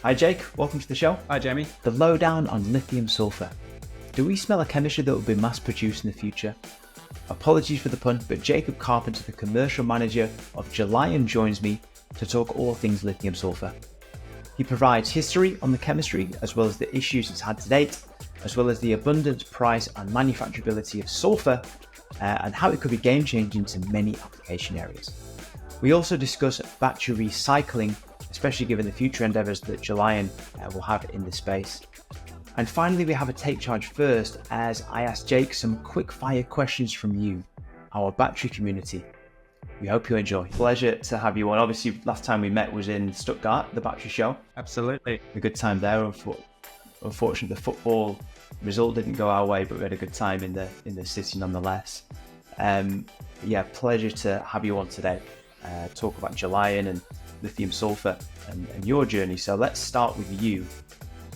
Hi Jake, welcome to the show. Hi Jamie. The lowdown on lithium-sulfur. Do we smell a chemistry that will be mass produced in the future? Apologies for the pun, but Jacob Carpenter, the commercial manager of Gelion, joins me to talk all things lithium-sulfur. He provides history on the chemistry as well as the issues it's had to date, as well as the abundance, price and manufacturability of sulfur and how it could be game-changing to many application areas. We also discuss battery recycling, especially given the future endeavours that Gelion will have in this space. And finally, we have a take charge first as I ask Jake some quick fire questions from you, our battery community. We hope you enjoy. Pleasure to have you on. Obviously, last time we met was in Stuttgart, the battery show. Absolutely. A good time there. Unfortunately, the football result didn't go our way, but we had a good time in the city nonetheless. Pleasure to have you on today. Talk about Gelion and lithium-sulfur and your journey. So let's start with you.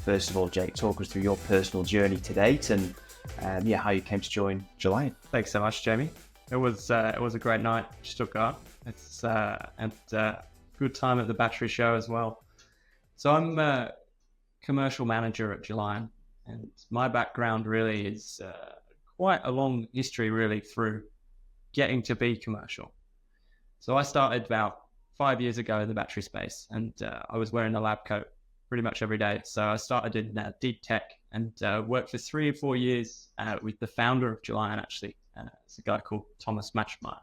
First of all, Jake, talk us through your personal journey to date and how you came to join Gelion. Thanks so much, Jamie. It was a great night, Stuttgart. It's good time at the battery show as well. So I'm a commercial manager at Gelion, and my background really is quite a long history really through getting to be commercial. So I started about 5 years ago in the battery space, and I was wearing a lab coat pretty much every day. So I started in deep tech and worked for 3 or 4 years with the founder of Gelion, actually. It's a guy called Thomas Matschmeyer.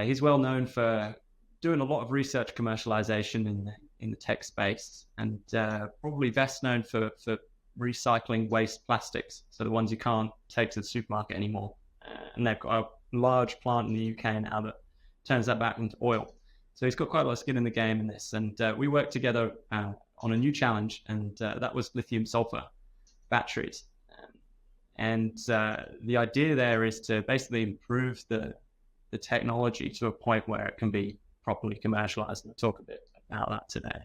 He's well known for doing a lot of research commercialization in the tech space, and probably best known for recycling waste plastics, so the ones you can't take to the supermarket anymore. And they've got a large plant in the UK now that turns that back into oil. So he's got quite a lot of skin in the game in this. And we worked together on a new challenge, and that was lithium-sulfur batteries. And the idea there is to basically improve the technology to a point where it can be properly commercialized. And I'll talk a bit about that today.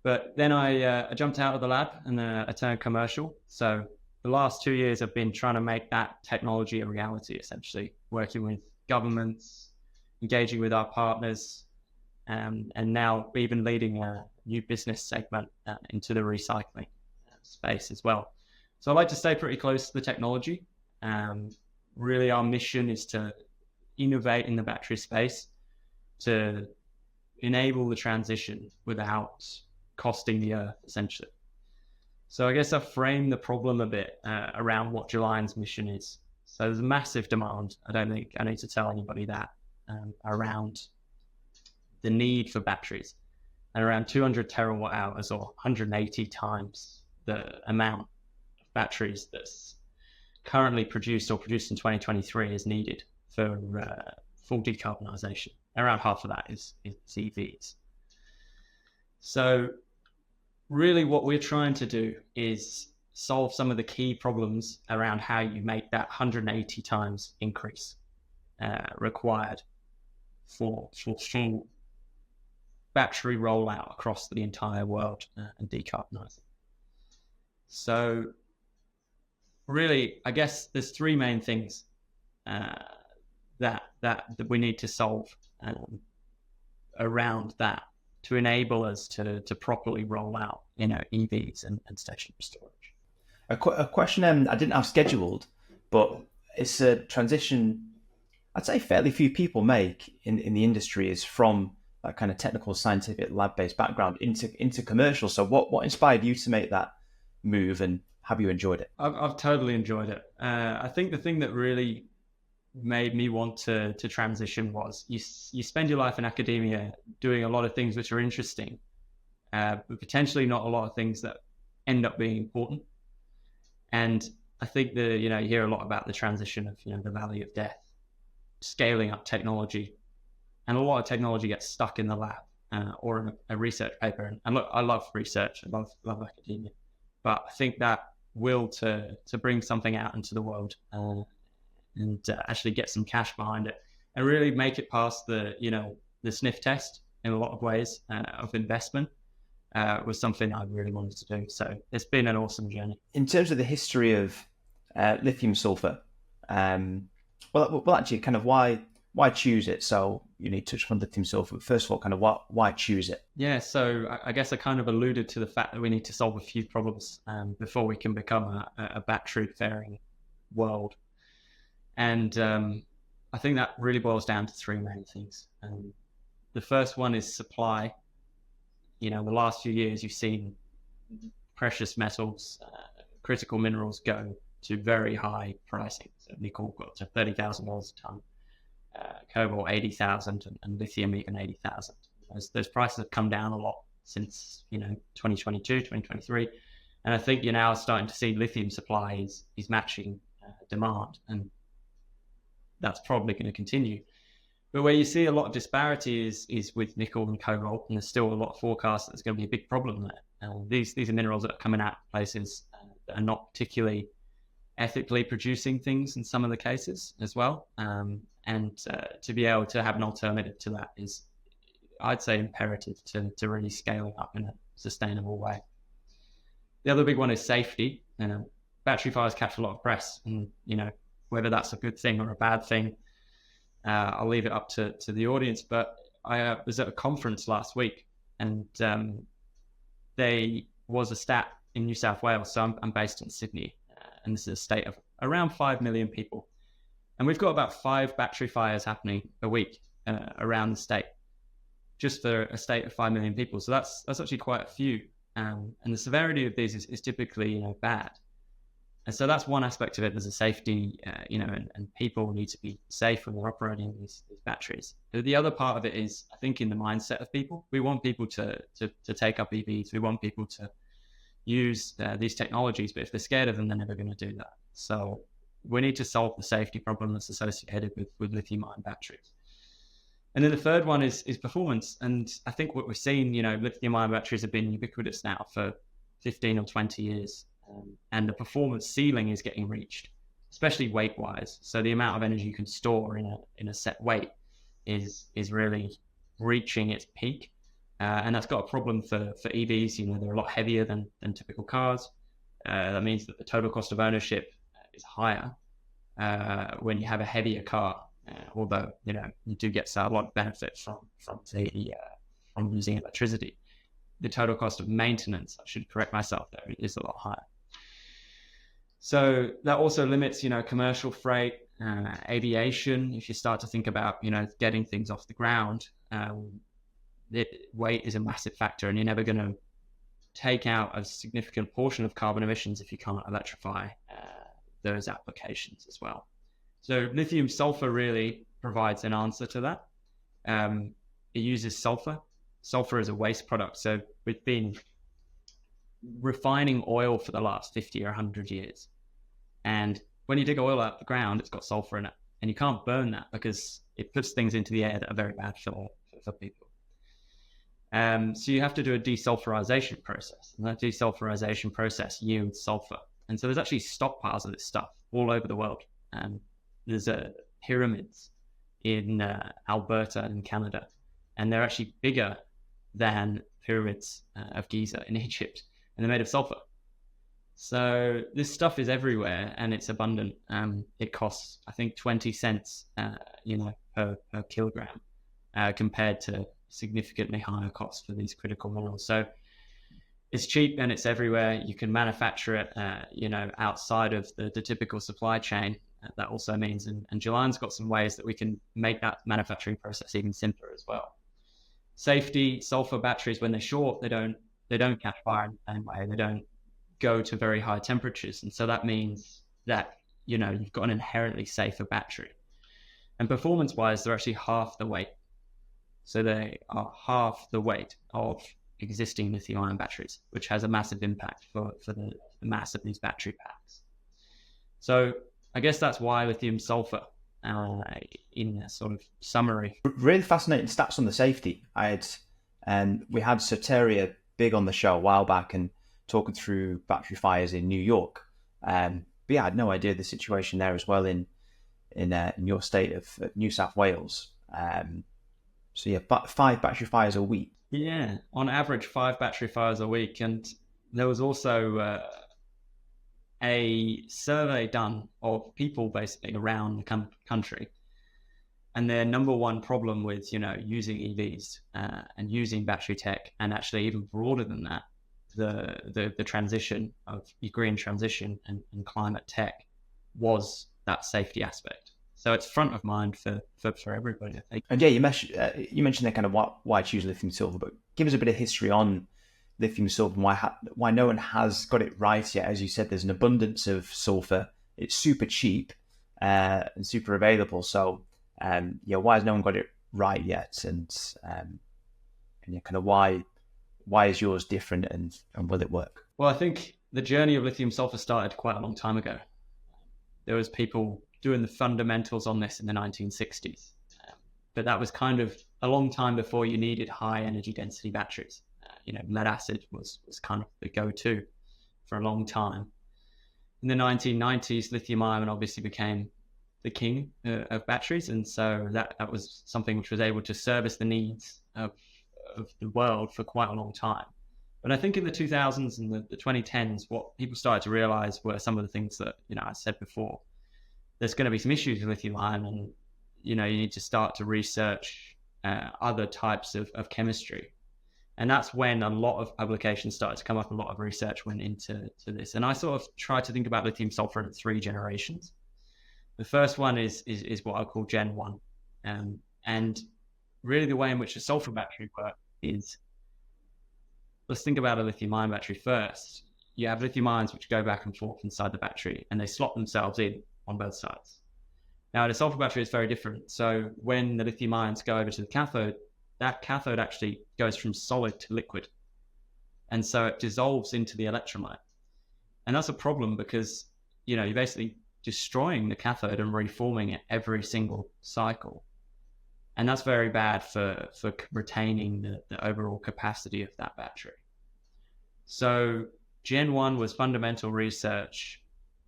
But then I jumped out of the lab and I turned commercial. So the last 2 years I've been trying to make that technology a reality, essentially, working with governments, engaging with our partners, and now even leading a new business segment into the recycling space as well. So I like to stay pretty close to the technology. Really, our mission is to innovate in the battery space to enable the transition without costing the earth, essentially. So I guess I've framed the problem a bit around what Gelion's mission is. So there's a massive demand. I don't think I need to tell anybody that. Around the need for batteries, and around 200 terawatt hours, or 180 times the amount of batteries that's currently produced or produced in 2023 is needed for full decarbonisation. Around half of that is EVs. So really what we're trying to do is solve some of the key problems around how you make that 180 times increase required for full battery rollout across the entire world and decarbonising. So really, I guess there's three main things that we need to solve around that to enable us to properly roll out, EVs and stationary storage. A question I didn't have scheduled, but it's a transition I'd say fairly few people make in the industry, is from that kind of technical, scientific, lab-based background into commercial. So what inspired you to make that move, and have you enjoyed it? I've totally enjoyed it. I think the thing that really made me want to transition was you spend your life in academia doing a lot of things which are interesting, but potentially not a lot of things that end up being important. And I think you hear a lot about the transition of the valley of death, scaling up technology, and a lot of technology gets stuck in the lab or in a research paper. And look, I love research, I love academia, but I think that will to bring something out into the world and actually get some cash behind it and really make it past the sniff test in a lot of ways of investment was something I really wanted to do. So it's been an awesome journey. In terms of the history of lithium sulfur, well, actually, kind of why why choose it? So you need to touch on lithium-sulfur. First of all, kind of why choose it? Yeah, so I guess I kind of alluded to the fact that we need to solve a few problems before we can become a battery-faring world. And I think that really boils down to three main things. The first one is supply. You know, in the last few years, you've seen precious metals, critical minerals go to very high pricing. So nickel got to $30,000 a ton, cobalt 80,000, and lithium even 80,000. Those prices have come down a lot since 2022, 2023, and I think you're now starting to see lithium supply is matching demand, and that's probably going to continue. But where you see a lot of disparity is with nickel and cobalt, and there's still a lot of forecasts that there's going to be a big problem there. These are minerals that are coming out of places that are not particularly ethically producing things in some of the cases as well. And to be able to have an alternative to that is, I'd say, imperative to really scaling up in a sustainable way. The other big one is safety. Battery fires catch a lot of press, and whether that's a good thing or a bad thing, I'll leave it up to the audience. But I was at a conference last week, and there was a stat in New South Wales. So I'm based in Sydney, and this is a state of around 5 million people. And we've got about 5 battery fires happening a week around the state, just for a state of 5 million people. So that's actually quite a few. And the severity of these is typically bad. And so that's one aspect of it. There's a safety, and people need to be safe when they're operating these batteries. The other part of it is, I think, in the mindset of people. We want people to take up EVs. We want people to use these technologies, but if they're scared of them, they're never going to do that. So we need to solve the safety problem that's associated with lithium-ion batteries. And then the third one is performance. And I think what we're seeing, lithium-ion batteries have been ubiquitous now for 15 or 20 years. And the performance ceiling is getting reached, especially weight-wise. So the amount of energy you can store in a set weight is really reaching its peak. And that's got a problem for EVs. They're a lot heavier than typical cars. That means that the total cost of ownership is higher when you have a heavier car. Although you do get a lot of benefit from using electricity. The total cost of maintenance, I should correct myself there, is a lot higher. So that also limits commercial freight, aviation. If you start to think about getting things off the ground, weight is a massive factor, and you're never going to take out a significant portion of carbon emissions if you can't electrify those applications as well. So lithium-sulfur really provides an answer to that. It uses sulfur. Sulfur is a waste product. So we've been refining oil for the last 50 or 100 years. And when you dig oil out of the ground, it's got sulfur in it. And you can't burn that because it puts things into the air that are very bad for people. So you have to do a desulfurization process. And that desulfurization process yields sulfur. And so there's actually stockpiles of this stuff all over the world. There's pyramids in Alberta in Canada. And they're actually bigger than pyramids of Giza in Egypt. And they're made of sulfur. So this stuff is everywhere, and it's abundant. It costs, I think, 20 cents, per kilogram, compared to significantly higher costs for these critical minerals. So it's cheap and it's everywhere. You can manufacture it, outside of the typical supply chain. That also means, and Gelion's got some ways that we can make that manufacturing process even simpler as well. Safety, sulfur batteries, when they're short, they don't catch fire in the same way. They don't go to very high temperatures. And so that means that, you've got an inherently safer battery. And performance-wise, they're actually half the weight. So they are half the weight of existing lithium-ion batteries, which has a massive impact for the mass of these battery packs. So I guess that's why lithium-sulfur, in a sort of summary. Really fascinating stats on the safety. We had Soteria big on the show a while back and talking through battery fires in New York. But yeah, I had no idea the situation there as well in your state of New South Wales. So yeah, 5 battery fires a week. Yeah, on average 5 battery fires a week. And there was also a survey done of people basically around the country. And their number one problem with, using EVs and using battery tech, and actually even broader than that, the transition of green transition and climate tech, was that safety aspect. So it's front of mind for everybody, I think. And yeah, you mentioned that kind of why choose lithium sulfur, but give us a bit of history on lithium sulfur and why no one has got it right yet. As you said, there's an abundance of sulfur. It's super cheap and super available. So why has no one got it right yet? And kind of why is yours different, and will it work? Well, I think the journey of lithium sulfur started quite a long time ago. There was people doing the fundamentals on this in the 1960s, but that was kind of a long time before you needed high energy density batteries. Lead acid was kind of the go-to for a long time. In the 1990s, lithium ion obviously became the king of batteries, and so that was something which was able to service the needs of the world for quite a long time. But I think in the 2000s and the 2010s, what people started to realize were some of the things that I said before. There's going to be some issues with lithium ion, and you need to start to research other types of chemistry. And that's when a lot of publications started to come up, a lot of research went into this. And I sort of tried to think about lithium sulfur in 3 generations. The first one is what I call Gen 1. And really the way in which a sulfur battery works is, let's think about a lithium ion battery first. You have lithium ions which go back and forth inside the battery, and they slot themselves in on both sides. Now, in a sulfur battery, it's very different. So when the lithium ions go over to the cathode, that cathode actually goes from solid to liquid. And so it dissolves into the electrolyte. And that's a problem because, you're basically destroying the cathode and reforming it every single cycle. And that's very bad for retaining the overall capacity of that battery. So Gen 1 was fundamental research,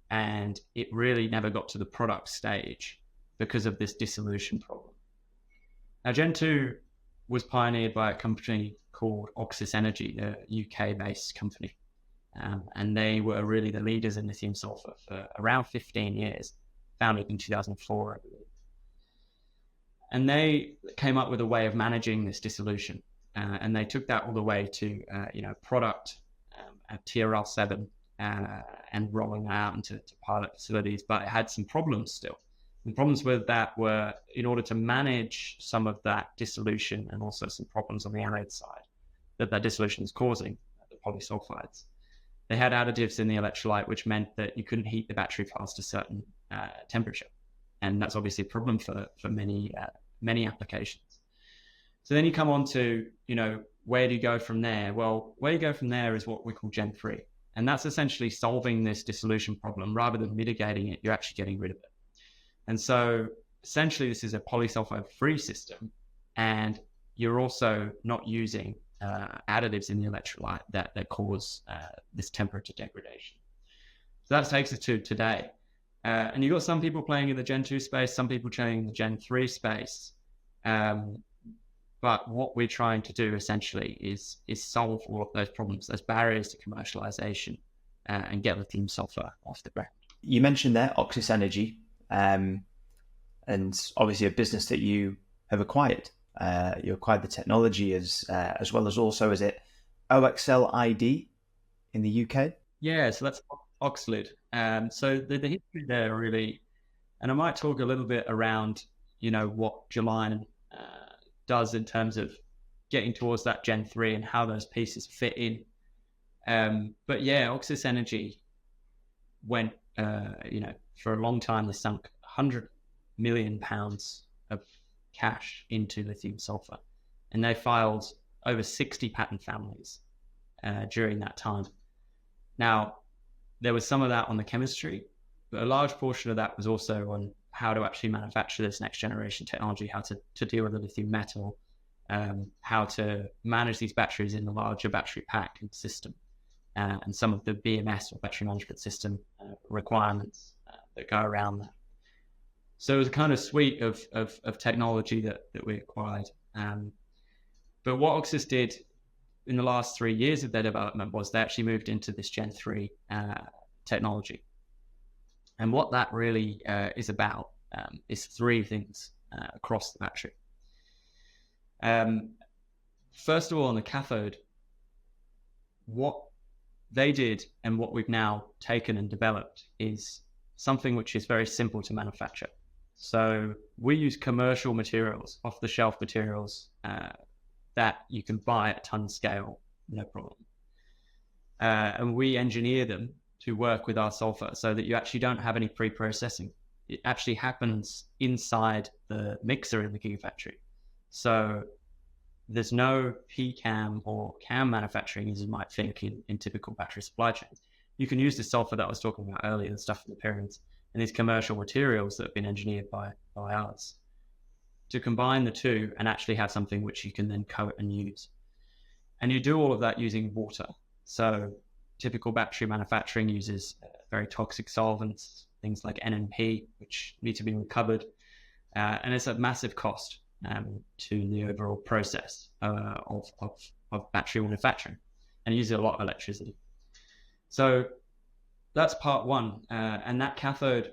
and it really never got to the product stage because of this dissolution problem. Now, Gen 2 was pioneered by a company called Oxis Energy, a UK-based company. And they were really the leaders in lithium sulfur for around 15 years, founded in 2004, I believe. And they came up with a way of managing this dissolution. And they took that all the way to, product at TRL7 and rolling that out into pilot facilities. But it had some problems still. The problems with that were, in order to manage some of that dissolution and also some problems on the anode side that dissolution is causing, the polysulfides, they had additives in the electrolyte, which meant that you couldn't heat the battery past a certain temperature. And that's obviously a problem for many applications. So then you come on to, where do you go from there? Well, where you go from there is what we call Gen 3. And that's essentially solving this dissolution problem. Rather than mitigating it, you're actually getting rid of it. And so essentially this is a polysulfide-free system, and you're also not using additives in the electrolyte that cause this temperature degradation. So that takes us to today. And you've got some people playing in the Gen 2 space, some people playing in the Gen 3 space. But what we're trying to do essentially is solve all of those problems, those barriers to commercialization, and get lithium sulfur off the ground. You mentioned there Oxis Energy, and obviously a business that you have acquired. You acquired the technology as well as also, is it OXL ID in the UK? Yeah, so that's Oxlid. So the history there really, and I might talk a little bit around, what Gelion does in terms of getting towards that Gen 3 and how those pieces fit in. But yeah, Oxis Energy went, for a long time, they sunk £100 million of cash into lithium sulfur, and they filed over 60 patent families during that time. Now, there was some of that on the chemistry, but a large portion of that was also on how to actually manufacture this next generation technology, how to deal with the lithium metal, how to manage these batteries in the larger battery pack and system, and some of the BMS or battery management system requirements that go around that. So it was a kind of suite of technology that we acquired. But what Oxis did in the last 3 years of their development was they actually moved into this Gen 3 technology. And what that really is about is 3 things. across the battery. First of all, on the cathode, what they did and what we've now taken and developed is something which is very simple to manufacture. So we use commercial materials, off-the-shelf materials that you can buy at ton scale, no problem. And we engineer them to work with our sulfur so that you actually don't have any pre-processing. It actually happens inside the mixer in the Gigafactory. So there's no PCAM or CAM manufacturing, as you might think in typical battery supply chains. You can use the sulfur that I was talking about earlier, the stuff in the pyramids, and these commercial materials that have been engineered by us to combine the two and actually have something which you can then coat and use. And you do all of that using water. So typical battery manufacturing uses very toxic solvents, things like NMP, which need to be recovered. And it's a massive cost to the overall process of battery manufacturing, and uses a lot of electricity. So that's part one. And that cathode,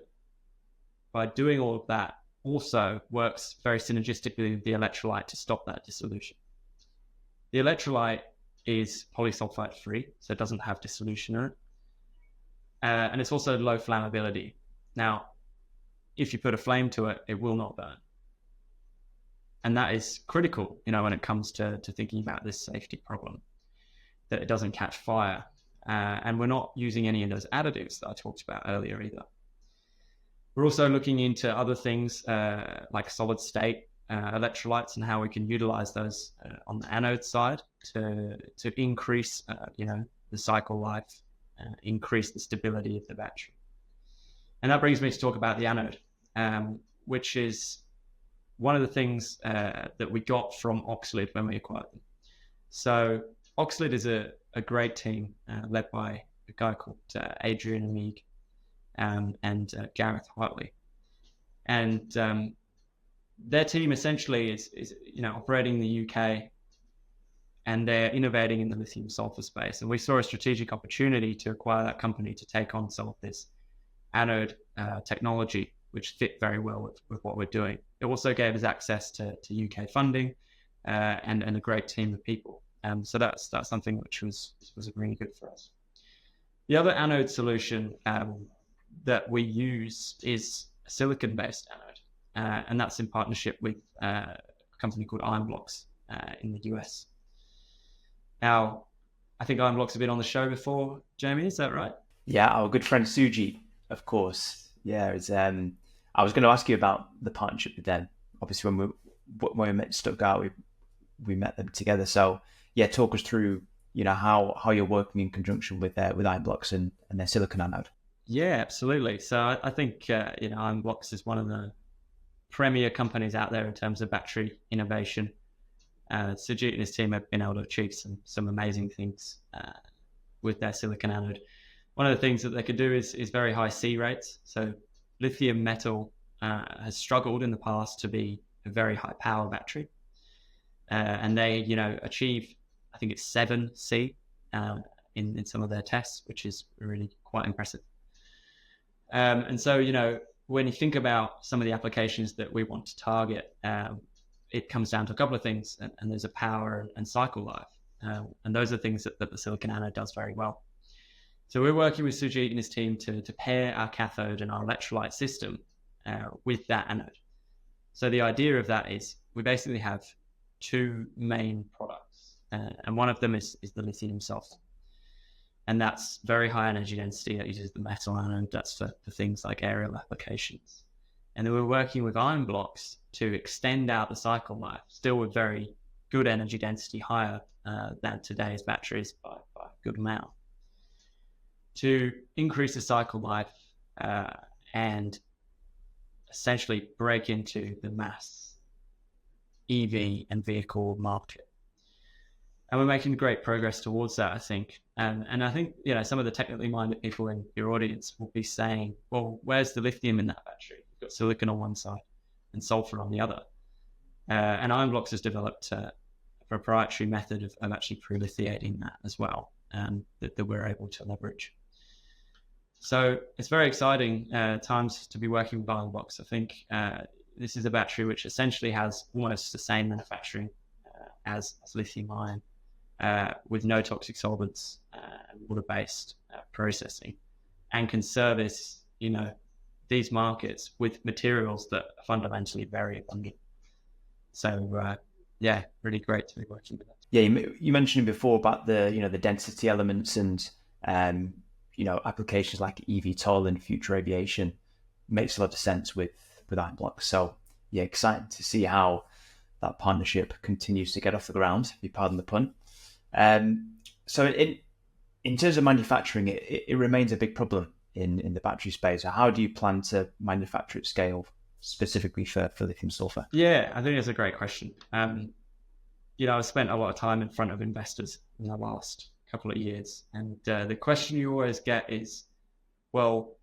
by doing all of that, also works very synergistically with the electrolyte to stop that dissolution. The electrolyte is polysulfide free, so it doesn't have dissolution in it. And it's also low flammability. Now, if you put a flame to it, it will not burn. And that is critical, when it comes to thinking about this safety problem, that it doesn't catch fire. And we're not using any of those additives that I talked about earlier either. We're also looking into other things like solid state electrolytes and how we can utilize those on the anode side to increase, the cycle life, increase the stability of the battery. And that brings me to talk about the anode, which is one of the things that we got from Oxlid when we acquired them. So Oxlid is a great team led by a guy called Adrian Amig and Gareth Hartley. And their team essentially is operating in the UK, and they're innovating in the lithium-sulfur space. And we saw a strategic opportunity to acquire that company to take on some of this anode technology, which fit very well with what we're doing. It also gave us access to UK funding and a great team of people. So that's something which was really good for us. The other anode solution that we use is a silicon-based anode, and that's in partnership with a company called Ionblocks in the US. Now, I think Ionblocks have been on the show before, Jamie, is that right? Yeah, our good friend Suji, of course. Yeah, it's, I was going to ask you about the partnership with them. Obviously, when we met in Stuttgart, we met them together. So, yeah, talk us through, how you're working in conjunction with Ionblocks and their silicon anode. Yeah, absolutely. So I think Ionblocks is one of the premier companies out there in terms of battery innovation. Sujit and his team have been able to achieve some amazing things with their silicon anode. One of the things that they could do is very high C rates. So lithium metal has struggled in the past to be a very high power battery, and they achieve, I think it's 7 C in some of their tests, which is really quite impressive. And so when you think about some of the applications that we want to target, it comes down to a couple of things, and there's a power and cycle life, and those are things that the silicon anode does very well. So we're working with Sujit and his team to pair our cathode and our electrolyte system with that anode. So the idea of that is we basically have two main products, and one of them is the lithium-sulfur. And that's very high energy density. That uses the metal anode. That's for things like aerial applications. And then we're working with Ionblocks to extend out the cycle life, still with very good energy density, higher than today's batteries by a good amount, to increase the cycle life and essentially break into the mass EV and vehicle market. And we're making great progress towards that, I think. And I think, some of the technically minded people in your audience will be saying, well, where's the lithium in that battery? You've got silicon on one side and sulfur on the other. And Ionblocks has developed a proprietary method of actually pre-lithiating that as well, that we're able to leverage. So it's very exciting times to be working with Ionblocks. I think this is a battery which essentially has almost the same manufacturing as lithium ion, with no toxic solvents, water-based processing, and can service, these markets with materials that are fundamentally very abundant. So, really great to be working with that. Yeah, you mentioned before about the density elements and applications like eVTOL and future aviation. Makes a lot of sense with iBlock. So yeah, excited to see how that partnership continues to get off the ground, if you pardon the pun. So in terms of manufacturing, it remains a big problem in the battery space. So how do you plan to manufacture at scale, specifically for lithium-sulfur? Yeah, I think that's a great question. I've spent a lot of time in front of investors in the last couple of years, and the question you always get is, well,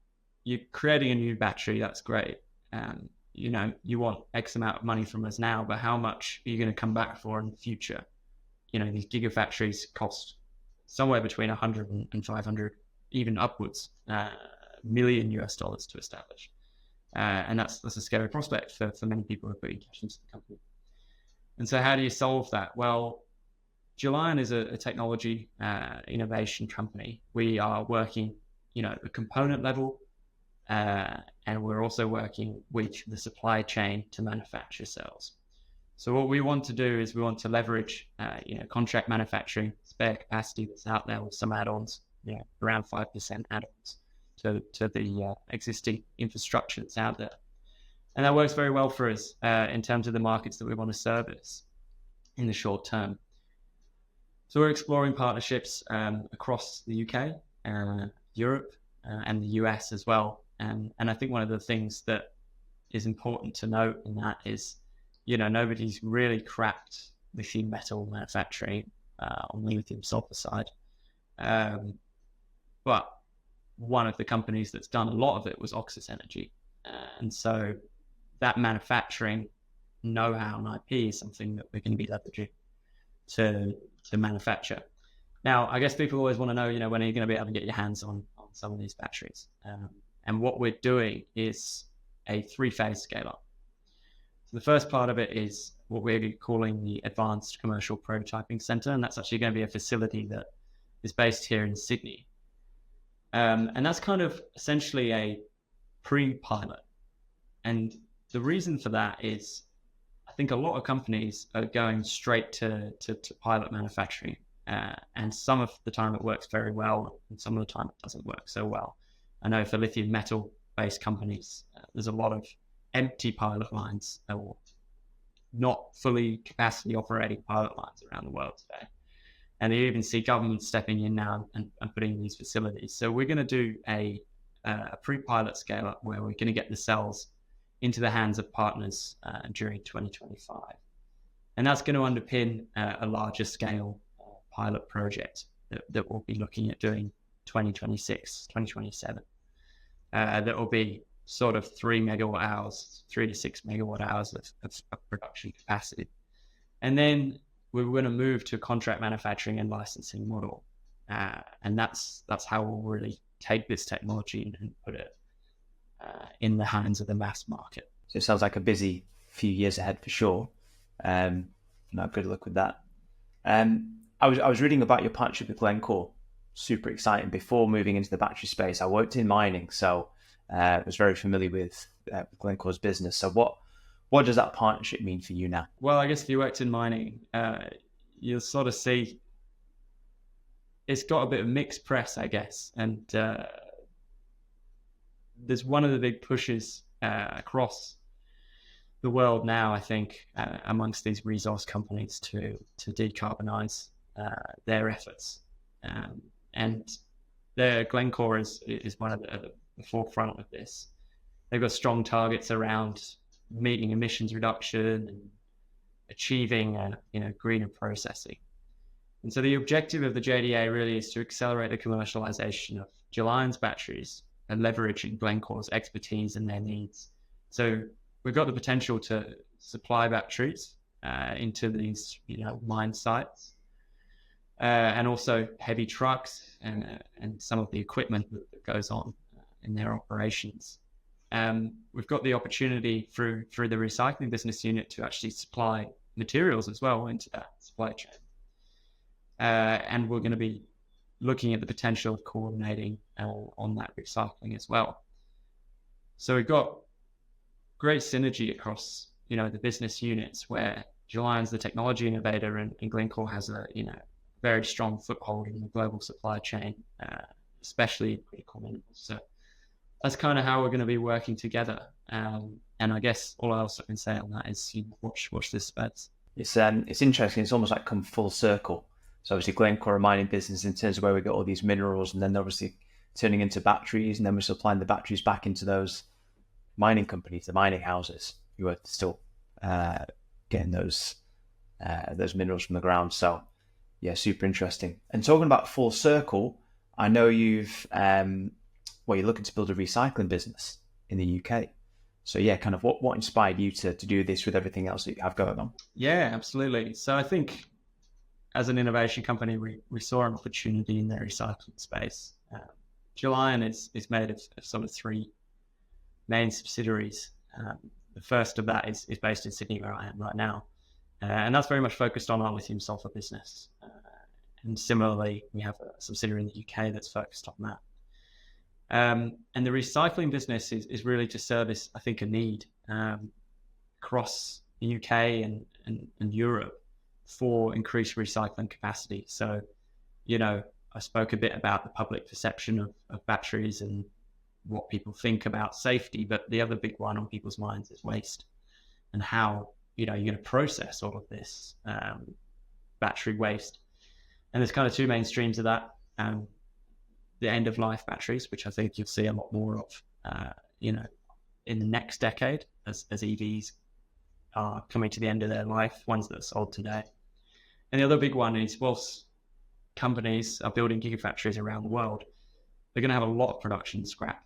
you're creating a new battery, that's great. You want X amount of money from us now, but how much are you going to come back for in the future? These gigafactories cost somewhere between 100 and 500, even upwards, million US dollars to establish. And that's a scary prospect for many people who are putting cash into the company. And so how do you solve that? Well, Gelion is a technology innovation company. We are working, at the component level, and we're also working with the supply chain to manufacture cells. So what we want to do is we want to leverage, contract manufacturing, spare capacity that's out there with some add-ons, around 5% add-ons to the existing infrastructure that's out there. And that works very well for us in terms of the markets that we want to service in the short term. So we're exploring partnerships across the UK, Europe, and the US as well. And I think one of the things that is important to note in that is, nobody's really cracked lithium metal manufacturing on the lithium-sulfur side. But one of the companies that's done a lot of it was Oxis Energy. And so that manufacturing know-how and IP is something that we're going to be leveraging to manufacture. Now, I guess people always want to know, when are you going to be able to get your hands on some of these batteries? And what we're doing is a 3-phase scale-up. So the first part of it is what we're calling the Advanced Commercial Prototyping Center, and that's actually going to be a facility that is based here in Sydney. And that's kind of essentially a pre-pilot. And the reason for that is I think a lot of companies are going straight to pilot manufacturing. And some of the time it works very well, and some of the time it doesn't work so well. I know for lithium metal based companies, there's a lot of empty pilot lines or not fully capacity operating pilot lines around the world today. And you even see governments stepping in now and putting these facilities. So we're going to do a pre-pilot scale up where we're going to get the cells into the hands of partners during 2025. And that's going to underpin a larger scale pilot project that we'll be looking at doing 2026, 2027. That will be sort of 3 to 6 megawatt hours of production capacity. And then we're going to move to a contract manufacturing and licensing model. And that's how we'll really take this technology and put it in the hands of the mass market. So it sounds like a busy few years ahead for sure. Good luck with that. I was reading about your partnership with Glencore. Super exciting. Before moving into the battery space, I worked in mining, so I was very familiar with Glencore's business. So what does that partnership mean for you now? Well, I guess if you worked in mining, you'll sort of see it's got a bit of mixed press, I guess. And there's one of the big pushes across the world now, I think, amongst these resource companies to decarbonize their efforts. And Glencore is one of the forefront of this. They've got strong targets around meeting emissions reduction and achieving greener processing. And so the objective of the JDA really is to accelerate the commercialization of Gelion's batteries and leveraging Glencore's expertise and their needs. So we've got the potential to supply batteries into these mine sites. And also heavy trucks and some of the equipment that goes on in their operations. we've got the opportunity through the recycling business unit to actually supply materials as well into that supply chain. And we're going to be looking at the potential of coordinating on that recycling as well. So we've got great synergy across, the business units, where Gelion's the technology innovator and Glencore has a, very strong foothold in the global supply chain, especially critical minerals. So that's kind of how we're going to be working together. And I guess all else I can say on that is, watch this space. It's interesting. It's almost like come full circle. So obviously Glencore, a mining business in terms of where we get all these minerals, and then obviously turning into batteries, and then we're supplying the batteries back into those mining companies, the mining houses, who are still getting those minerals from the ground. So yeah, super interesting. And talking about full circle, I know you've you're looking to build a recycling business in the UK. So yeah, kind of what inspired you to do this with everything else that you have going on? Yeah, absolutely. So I think as an innovation company, we saw an opportunity in the recycling space. Gelion is made of sort of three main subsidiaries. The first of that is based in Sydney, where I am right now. And that's very much focused on our lithium-sulfur business. And similarly, we have a subsidiary in the UK that's focused on that. And the recycling business is really to service, I think, a need across the UK and Europe for increased recycling capacity. So, I spoke a bit about the public perception of batteries and what people think about safety, but the other big one on people's minds is waste, and how, you're going to process all of this battery waste. And there's kind of two main streams of that. The end-of-life batteries, which I think you'll see a lot more of, in the next decade as EVs are coming to the end of their life, ones that are sold today. And the other big one is, whilst companies are building gigafactories around the world, they're going to have a lot of production scrap.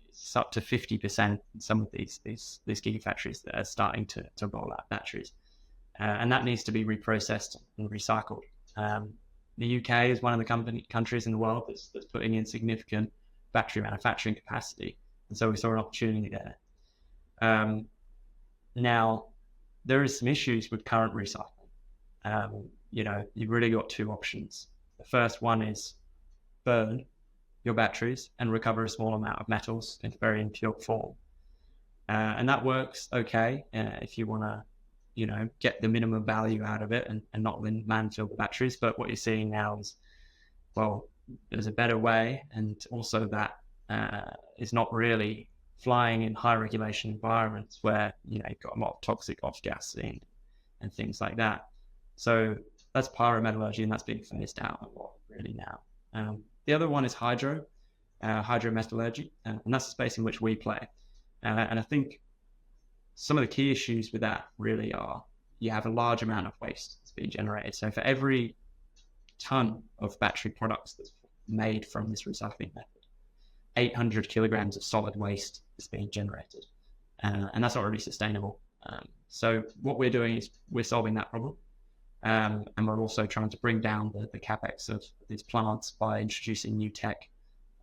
It's up to 50% in some of these gigafactories that are starting to roll out batteries. And that needs to be reprocessed and recycled. The UK is one of the countries in the world that's putting in significant battery manufacturing capacity. And so we saw an opportunity there. Now, there is some issues with current recycling. You've really got two options. The first one is burn your batteries and recover a small amount of metals in very impure form. And that works okay if you want to, get the minimum value out of it and not landfill the batteries. But what you're seeing now is, there's a better way, and also that is not really flying in high regulation environments where, you've got a lot of toxic off-gas and things like that. So that's pyrometallurgy, and that's being phased out a lot really now. The other one is hydrometallurgy, and that's the space in which we play. And I think some of the key issues with that really are, you have a large amount of waste that's being generated. So for every ton of battery products that's made from this recycling method, 800 kilograms of solid waste is being generated. And that's not really sustainable. So what we're doing is we're solving that problem. And we're also trying to bring down the capex of these plants by introducing new tech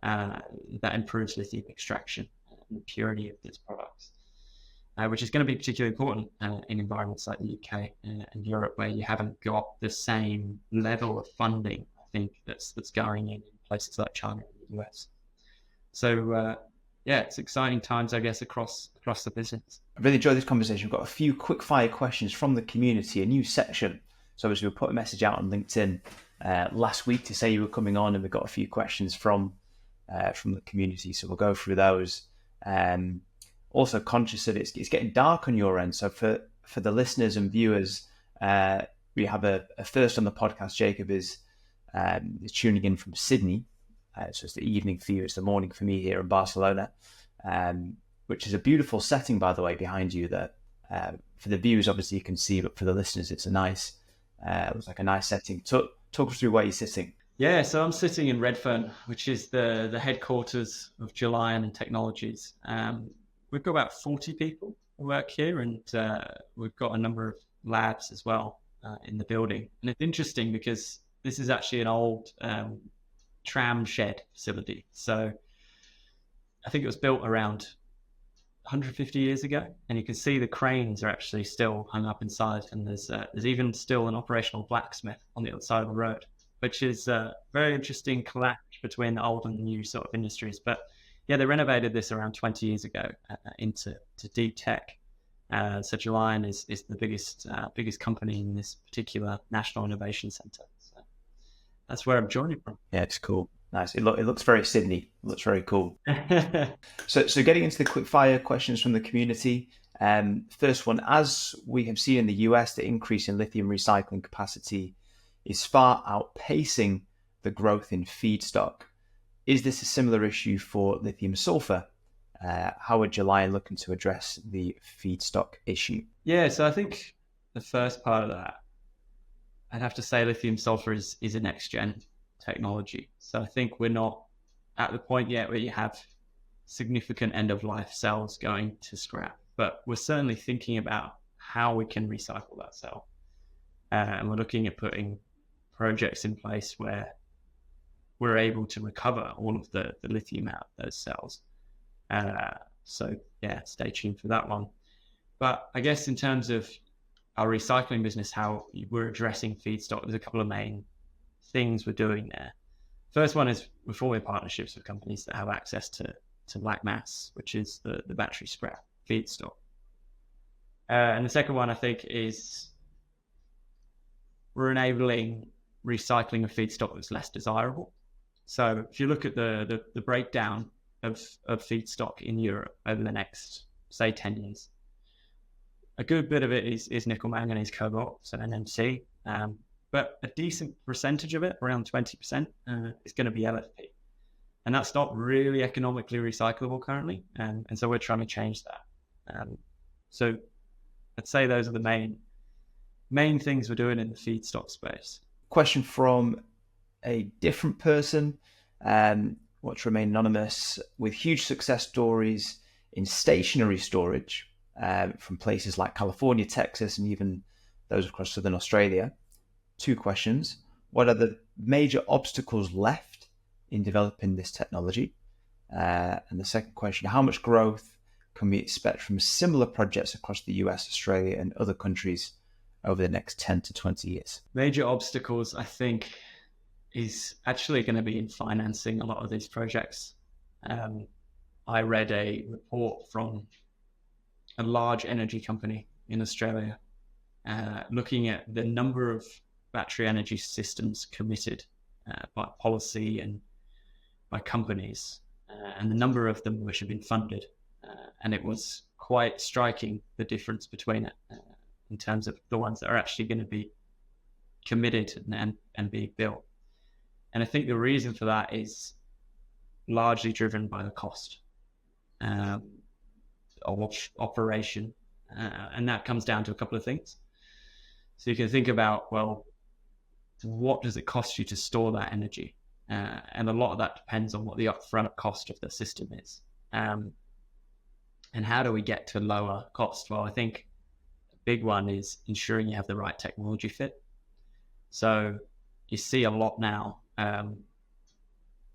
that improves lithium extraction and the purity of these products, which is going to be particularly important in environments like the UK and Europe, where you haven't got the same level of funding, I think, that's going in places like China and the US. So it's exciting times, I guess, across the business. I really enjoyed this conversation. We've got a few quick fire questions from the community, a new section. So obviously we put a message out on LinkedIn last week to say you were coming on, and we got a few questions from the community. So we'll go through those. Also conscious that it's getting dark on your end. So for the listeners and viewers, we have a first on the podcast. Jacob is tuning in from Sydney. So it's the evening for you. It's the morning for me here in Barcelona, which is a beautiful setting, by the way, behind you that for the viewers, obviously you can see, but for the listeners, it's it looks like a nice setting. Talk us through where you're sitting. Yeah, so I'm sitting in Redfern, which is the headquarters of Gelion and Technologies. We've got about 40 people who work here, and we've got a number of labs as well in the building. And it's interesting because this is actually an old tram shed facility. So I think it was built around 150 years ago, and you can see the cranes are actually still hung up inside, and there's even still an operational blacksmith on the other side of the road, which is a very interesting clash between the old and the new sort of industries. But yeah, they renovated this around 20 years ago into deep tech. So Gelion is the biggest company in this particular National Innovation Centre. So that's where I'm joining from. Yeah, it's cool. Nice. It looks very Sydney. It looks very cool. So getting into the quick fire questions from the community. First one, as we have seen in the US, the increase in lithium recycling capacity is far outpacing the growth in feedstock. Is this a similar issue for lithium-sulfur? How are Gelion looking to address the feedstock issue? Yeah, so I think the first part of that, I'd have to say lithium-sulfur is a next-gen technology. So I think we're not at the point yet where you have significant end-of-life cells going to scrap, but we're certainly thinking about how we can recycle that cell. And we're looking at putting projects in place where we're able to recover all of the lithium out of those cells. So yeah, stay tuned for that one. But I guess in terms of our recycling business, how we're addressing feedstock, there's a couple of main things we're doing there. First one is we're forming partnerships with companies that have access to black mass, which is the battery scrap feedstock. And the second one, I think, is we're enabling recycling of feedstock that's less desirable. So if you look at the breakdown of feedstock in Europe over the next, say, 10 years, a good bit of it is nickel, manganese, cobalt, so NMC. But a decent percentage of it, around 20%, is going to be LFP. And that's not really economically recyclable currently. And so we're trying to change that. So I'd say those are the main things we're doing in the feedstock space. Question from a different person, want to remain anonymous, with huge success stories in stationary storage from places like California, Texas, and even those across southern Australia. 2 questions. What are the major obstacles left in developing this technology? And the second question, how much growth can we expect from similar projects across the US, Australia, and other countries over the next 10 to 20 years? Major obstacles, I think, is actually going to be in financing a lot of these projects. I read a report from a large energy company in Australia looking at the number of battery energy systems committed by policy and by companies, and the number of them which have been funded. And it was quite striking, the difference between it in terms of the ones that are actually going to be committed and being built. And I think the reason for that is largely driven by the cost of operation. And that comes down to a couple of things. So you can think about, well, what does it cost you to store that energy? And a lot of that depends on what the upfront cost of the system is. And how do we get to lower cost? Well, I think a big one is ensuring you have the right technology fit. So you see a lot now,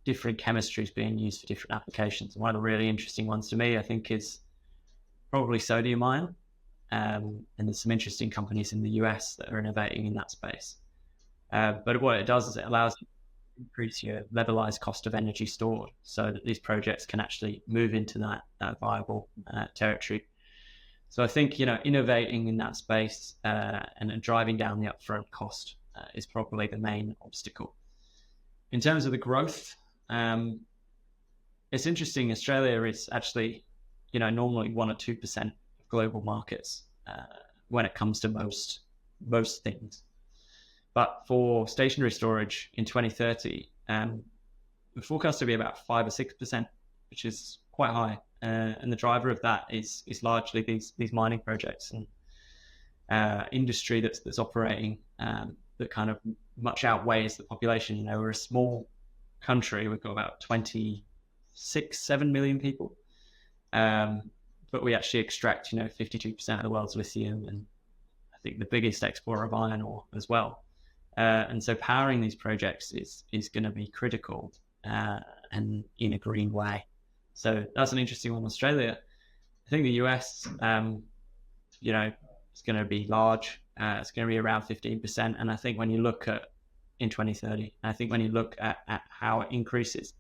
different chemistries being used for different applications. One of the really interesting ones to me, I think, is probably sodium ion. And there's some interesting companies in the US that are innovating in that space. But what it does is it allows you to increase your levelized cost of energy stored so that these projects can actually move into that viable territory. So I think, innovating in that space and driving down the upfront cost is probably the main obstacle. In terms of the growth, it's interesting. Australia is actually, normally 1 or 2% of global markets when it comes to most things. But for stationary storage in 2030, we're forecast to be about 5 or 6%, which is quite high. And the driver of that is largely these mining projects and industry that's operating that kind of much outweighs the population. We're a small country. We've got about 7 million people. But we actually extract, 52% of the world's lithium, and I think the biggest exporter of iron ore as well. And so powering these projects is going to be critical and in a green way. So that's an interesting one in Australia. I think the US, it's going to be large. It's going to be around 15%. And I think when you look at in 2030, I think when you look at how it increases,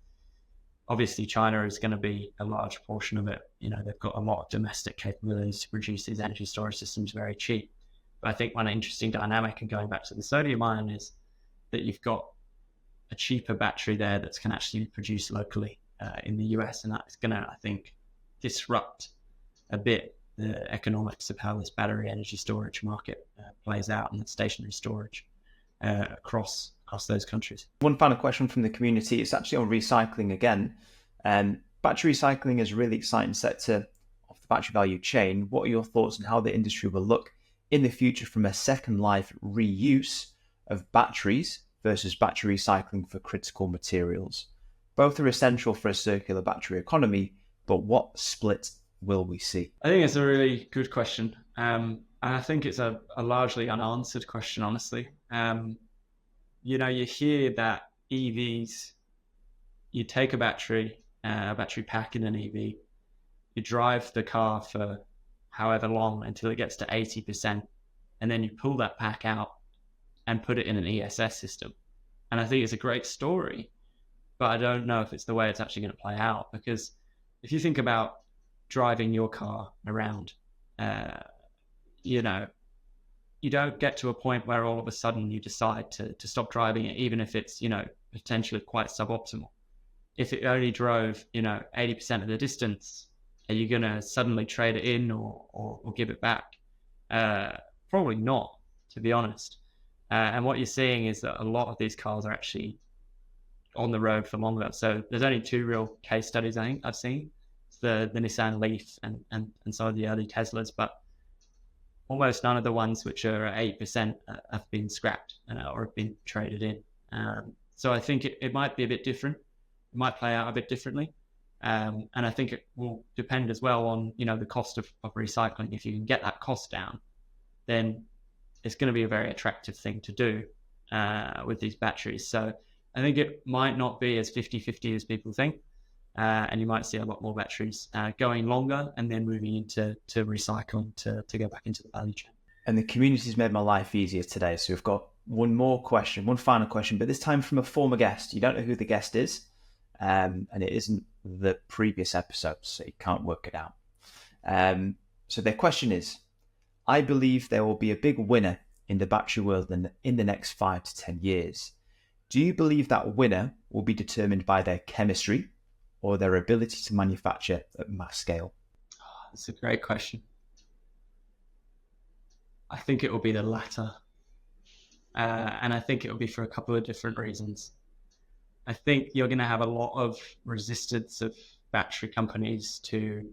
obviously China is going to be a large portion of it. They've got a lot of domestic capabilities to produce these energy storage systems very cheap. But I think one interesting dynamic, and going back to the sodium ion, is that you've got a cheaper battery there that can actually be produced locally in the US. And that's going to, I think, disrupt a bit the economics of how this battery energy storage market plays out, and the stationary storage across those countries. One final question from the community. It's actually on recycling again. Battery recycling is a really exciting sector of the battery value chain. What are your thoughts on how the industry will look in the future from a second life reuse of batteries versus battery recycling for critical materials? Both are essential for a circular battery economy, but what split will we see? I think it's a really good question. And I think it's a largely unanswered question, honestly. You hear that EVs, you take a battery pack in an EV, you drive the car for however long until it gets to 80%, and then you pull that pack out and put it in an ESS system. And I think it's a great story, but I don't know if it's the way it's actually going to play out, because if you think about driving your car around, you don't get to a point where all of a sudden you decide to stop driving it, even if it's, potentially quite suboptimal. If it only drove, 80% of the distance, are you going to suddenly trade it in or give it back? Probably not, to be honest. And what you're seeing is that a lot of these cars are actually on the road for longer. So there's only two real case studies I think I've seen. It's the Nissan Leaf and some of the early Teslas, but almost none of the ones which are at 8% have been scrapped or have been traded in. So I think it might be a bit different. It might play out a bit differently. And I think it will depend as well on, the cost of recycling. If you can get that cost down, then it's going to be a very attractive thing to do with these batteries. So I think it might not be as 50-50 as people think. And you might see a lot more batteries going longer and then moving into recycling to go back into the value chain. And the community's made my life easier today. So we've got one final question, but this time from a former guest. You don't know who the guest is, and it isn't the previous episode, so you can't work it out. So their question is, I believe there will be a big winner in the battery world in the next 5 to 10 years. Do you believe that winner will be determined by their chemistry or their ability to manufacture at mass scale? Oh, that's a great question. I think it will be the latter. And I think it will be for a couple of different reasons. I think you're going to have a lot of resistance of battery companies to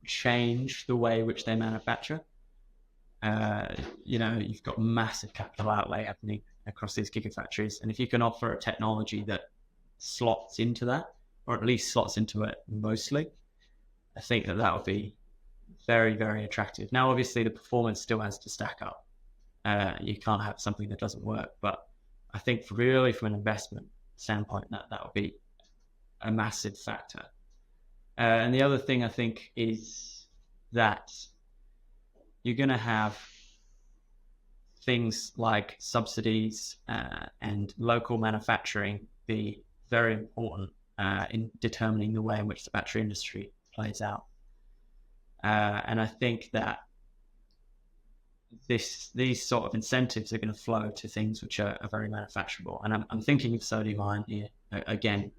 change the way which they manufacture. You've got massive capital outlay happening across these gigafactories. And if you can offer a technology that slots into that, or at least slots into it mostly, I think that would be very, very attractive. Now, obviously, the performance still has to stack up. You can't have something that doesn't work. But I think really from an investment standpoint, that would be a massive factor. And the other thing I think is that you're going to have things like subsidies and local manufacturing be very important in determining the way in which the battery industry plays out. And I think that these sort of incentives are going to flow to things which are very manufacturable. And I'm thinking of sodium ion here again.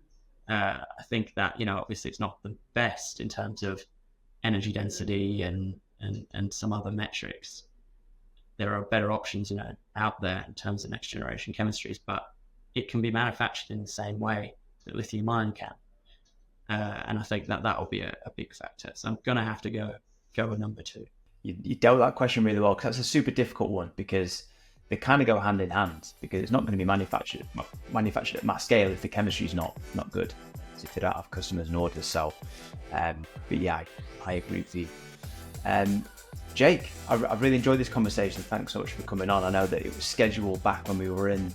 I think that, obviously it's not the best in terms of energy density and some other metrics. There are better options, out there in terms of next generation chemistries, but it can be manufactured in the same way that lithium ion can. And I think that will be a big factor. So I'm going to have to go with number two. You dealt with that question really well, because that's a super difficult one, because they kind of go hand in hand, because it's not going to be manufactured at mass scale if the chemistry is not good, so if they don't have customers and orders. So, but yeah, I agree with you. Jake, I really enjoyed this conversation. Thanks so much for coming on. I know that it was scheduled back when we were in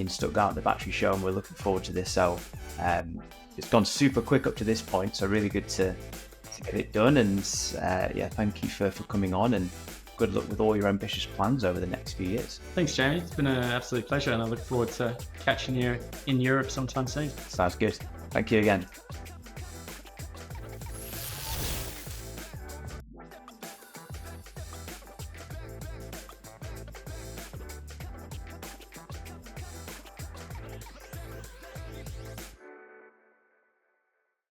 Stuttgart at the battery show, and we're looking forward to this. So it's gone super quick up to this point, so really good to to get it done. And yeah, thank you for coming on, and good luck with all your ambitious plans over the next few years. Thanks, Jamie. It's been an absolute pleasure, and I look forward to catching you in Europe sometime soon. Sounds good. Thank you again.